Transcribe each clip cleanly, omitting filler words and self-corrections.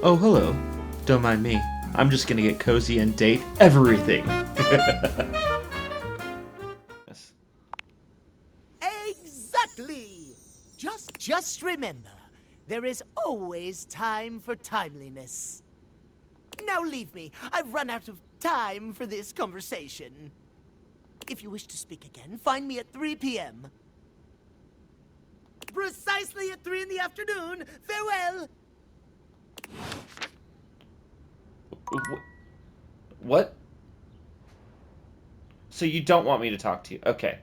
Oh, hello. Don't mind me. I'm just gonna get cozy and date everything. Yes. Exactly! Just remember, there is always time for timeliness. Now leave me. I've run out of time for this conversation. If you wish to speak again, find me at 3 p.m. Precisely at 3 in the afternoon. Farewell! What? So you don't want me to talk to you? Okay.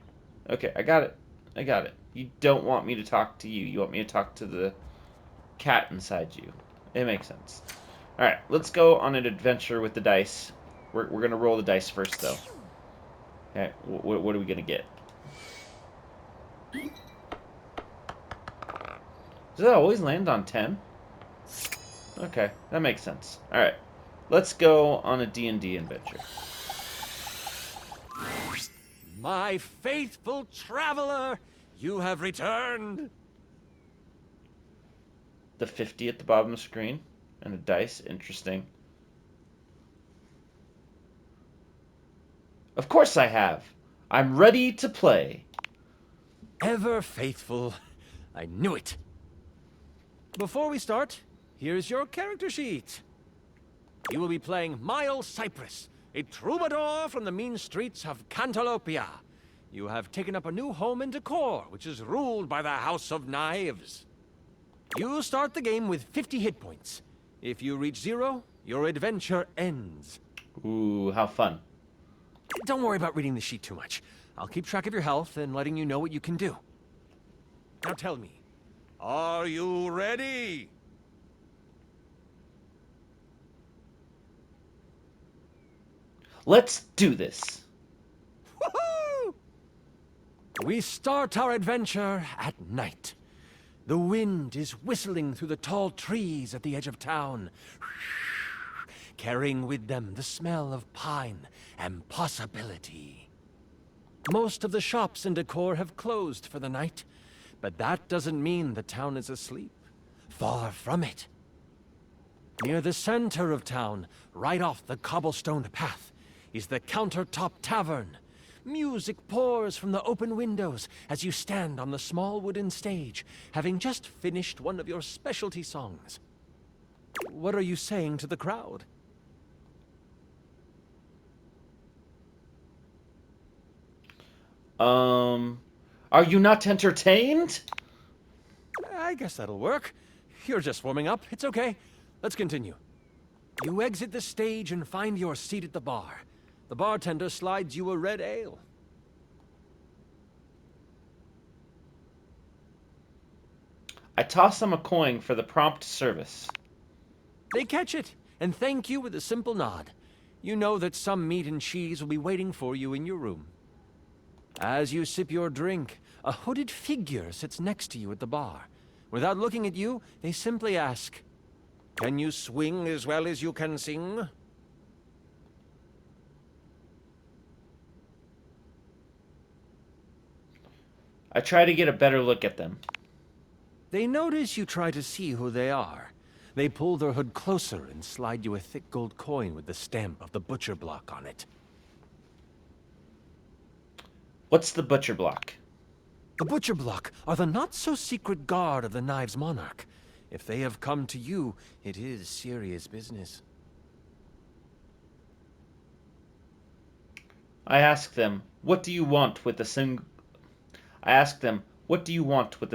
Okay, I got it. I got it. You don't want me to talk to you. You want me to talk to the cat inside you. It makes sense. Alright, let's go on an adventure with the dice. We're going to roll the dice first, though. Okay, what are we going to get? Does that always land on 10? Okay, that makes sense. Alright, let's go on a D&D adventure. My faithful traveler, you have returned. The 50 at the bottom of the screen and a dice. Interesting. Of course I have. I'm ready to play. Ever faithful. I knew it. Before we start, here's your character sheet. You will be playing Miles Cypress, a troubadour from the mean streets of Cantalopia. You have taken up a new home in Decor, which is ruled by the House of Knives. You start the game with 50 hit points. If you reach 0, your adventure ends. Ooh, how fun. Don't worry about reading the sheet too much. I'll keep track of your health and letting you know what you can do. Now tell me, are you ready? Let's do this. Woohoo! We start our adventure at night. The wind is whistling through the tall trees at the edge of town, carrying with them the smell of pine and possibility. Most of the shops in Decor have closed for the night, but that doesn't mean the town is asleep. Far from it. Near the center of town, right off the cobblestoned path, is the Countertop Tavern. Music pours from the open windows as you stand on the small wooden stage, having just finished one of your specialty songs. What are you saying to the crowd? Are you not entertained? I guess that'll work. You're just warming up. It's okay. Let's continue. You exit the stage and find your seat at the bar. The bartender slides you a red ale. I toss him a coin for the prompt service. They catch it and thank you with a simple nod. You know that some meat and cheese will be waiting for you in your room. As you sip your drink, a hooded figure sits next to you at the bar. Without looking at you, they simply ask, "Can you swing as well as you can sing?" I try to get a better look at them. They notice you try to see who they are. They pull their hood closer and slide you a thick gold coin with the stamp of the butcher block on it. What's the butcher block? The butcher block are the not-so-secret guard of the Knives Monarch. If they have come to you, it is serious business. I ask them, what do you want with the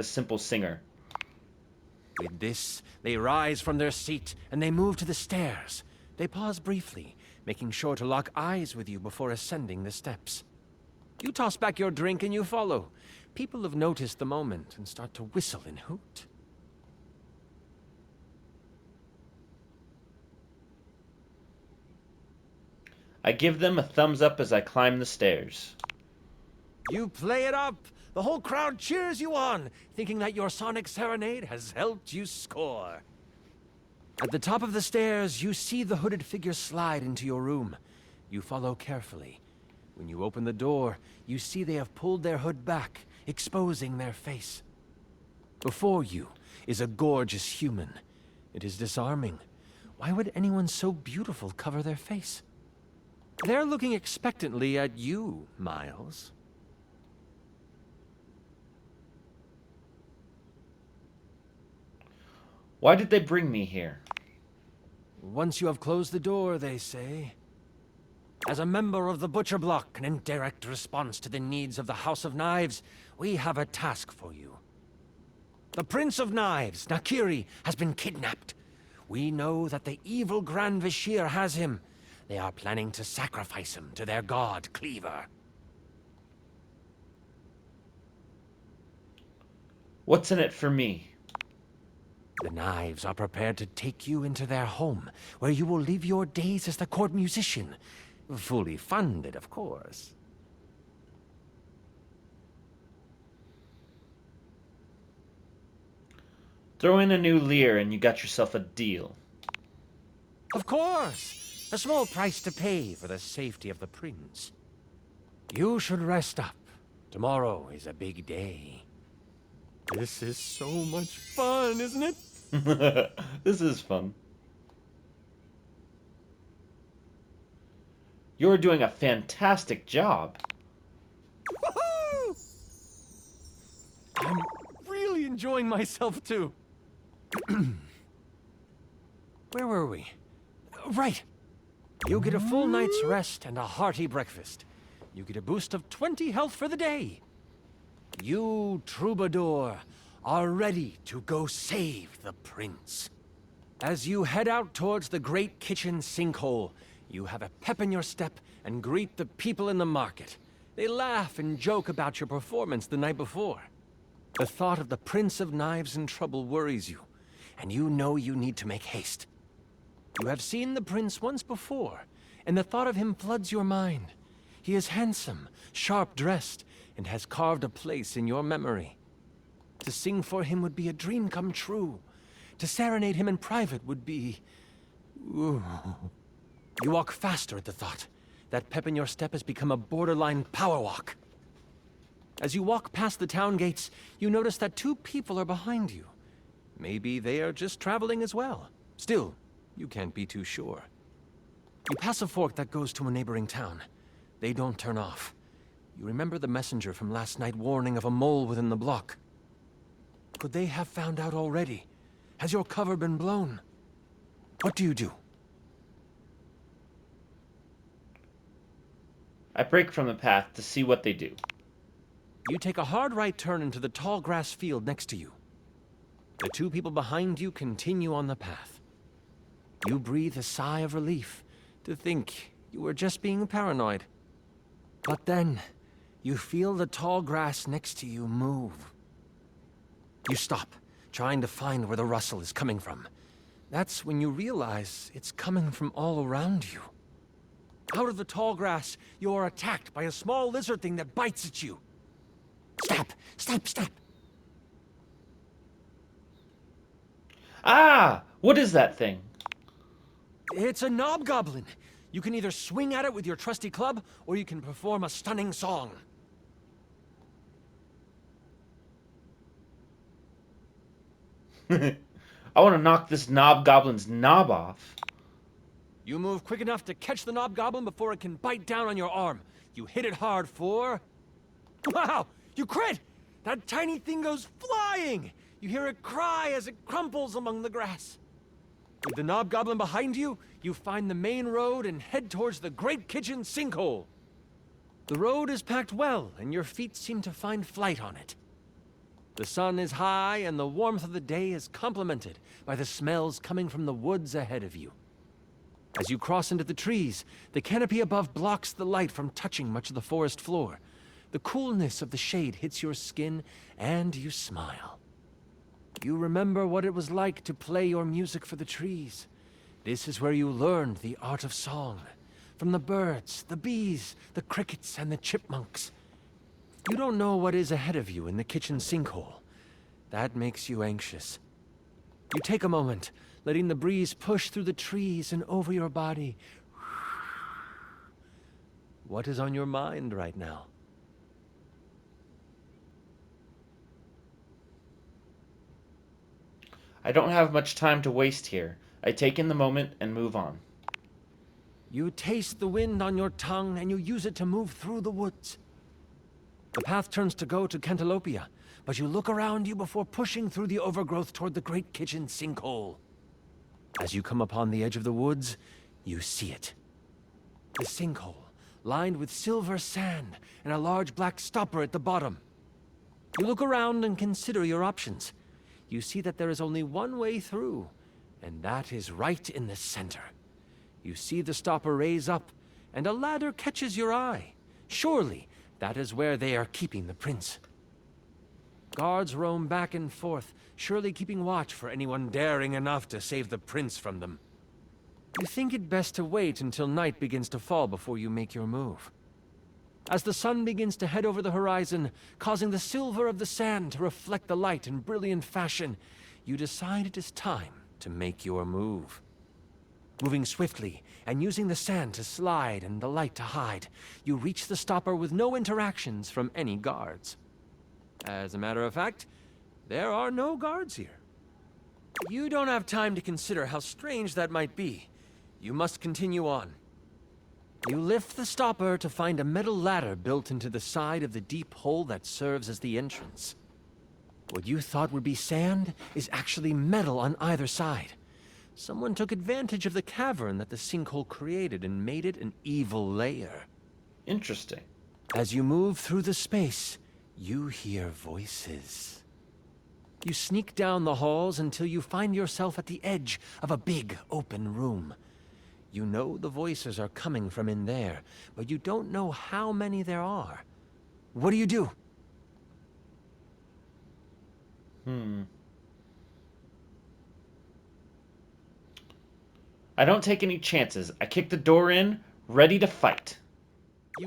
simple singer? With this, they rise from their seat and they move to the stairs. They pause briefly, making sure to lock eyes with you before ascending the steps. You toss back your drink and you follow. People have noticed the moment and start to whistle and hoot. I give them a thumbs up as I climb the stairs. You play it up! The whole crowd cheers you on, thinking that your sonic serenade has helped you score. At the top of the stairs, you see the hooded figure slide into your room. You follow carefully. When you open the door, you see they have pulled their hood back, exposing their face. Before you is a gorgeous human. It is disarming. Why would anyone so beautiful cover their face? They're looking expectantly at you, Miles. Why did they bring me here? Once you have closed the door, they say. As a member of the Butcher Block and in direct response to the needs of the House of Knives, we have a task for you. The Prince of Knives, Nakiri, has been kidnapped. We know that the evil Grand Vashir has him. They are planning to sacrifice him to their god, Cleaver. What's in it for me? The Knives are prepared to take you into their home, where you will live your days as the court musician. Fully funded, of course. Throw in a new leer and you got yourself a deal. Of course! A small price to pay for the safety of the prince. You should rest up. Tomorrow is a big day. This is so much fun, isn't it? This is fun. You're doing a fantastic job. Woohoo! I'm really enjoying myself, too. Where were we? Right. You get a full night's rest and a hearty breakfast. You get a boost of 20 health for the day. You, Troubadour, are ready to go save the prince. As you head out towards the great kitchen sinkhole, you have a pep in your step and greet the people in the market. They laugh and joke about your performance the night before. The thought of the Prince of Knives in trouble worries you, and you know you need to make haste. You have seen the prince once before, and the thought of him floods your mind. He is handsome, sharp-dressed, and has carved a place in your memory. To sing for him would be a dream come true. To serenade him in private would be... Ooh. You walk faster at the thought. That pep in your step has become a borderline power walk. As you walk past the town gates, you notice that two people are behind you. Maybe they are just traveling as well. Still, you can't be too sure. You pass a fork that goes to a neighboring town. They don't turn off. You remember the messenger from last night warning of a mole within the block. Could they have found out already? Has your cover been blown? What do you do? I break from the path to see what they do. You take a hard right turn into the tall grass field next to you. The two people behind you continue on the path. You breathe a sigh of relief to think you were just being paranoid. But then, you feel the tall grass next to you move. You stop, trying to find where the rustle is coming from. That's when you realize it's coming from all around you. Out of the tall grass, you are attacked by a small lizard thing that bites at you. Stop! Stop! Stop! Ah! What is that thing? It's a knobgoblin. You can either swing at it with your trusty club, or you can perform a stunning song. I want to knock this knobgoblin's knob off. You move quick enough to catch the knobgoblin before it can bite down on your arm. You hit it hard for... Wow! You crit! That tiny thing goes flying! You hear it cry as it crumples among the grass. With the knobgoblin behind you, you find the main road and head towards the great kitchen sinkhole. The road is packed well, and your feet seem to find flight on it. The sun is high, and the warmth of the day is complemented by the smells coming from the woods ahead of you. As you cross into the trees, the canopy above blocks the light from touching much of the forest floor. The coolness of the shade hits your skin, and you smile. You remember what it was like to play your music for the trees. This is where you learned the art of song. From the birds, the bees, the crickets, and the chipmunks. You don't know what is ahead of you in the kitchen sinkhole. That makes you anxious. You take a moment, letting the breeze push through the trees and over your body. What is on your mind right now? I don't have much time to waste here. I take in the moment and move on. You taste the wind on your tongue, and you use it to move through the woods. The path turns to go to Cantalopia, but you look around you before pushing through the overgrowth toward the great kitchen sinkhole. As you come upon the edge of the woods, you see it. The sinkhole, lined with silver sand and a large black stopper at the bottom. You look around and consider your options. You see that there is only one way through, and that is right in the center. You see the stopper raise up, and a ladder catches your eye. Surely, that is where they are keeping the prince. Guards roam back and forth, surely keeping watch for anyone daring enough to save the prince from them. You think it best to wait until night begins to fall before you make your move. As the sun begins to head over the horizon, causing the silver of the sand to reflect the light in brilliant fashion, you decide it is time to make your move. Moving swiftly and using the sand to slide and the light to hide, you reach the stopper with no interactions from any guards. As a matter of fact, there are no guards here. You don't have time to consider how strange that might be. You must continue on. You lift the stopper to find a metal ladder built into the side of the deep hole that serves as the entrance. What you thought would be sand is actually metal on either side. Someone took advantage of the cavern that the sinkhole created and made it an evil lair. Interesting. As you move through the space, you hear voices. You sneak down the halls until you find yourself at the edge of a big open room. You know the voices are coming from in there, but you don't know how many there are. What do you do? I don't take any chances. I kick the door in, ready to fight. You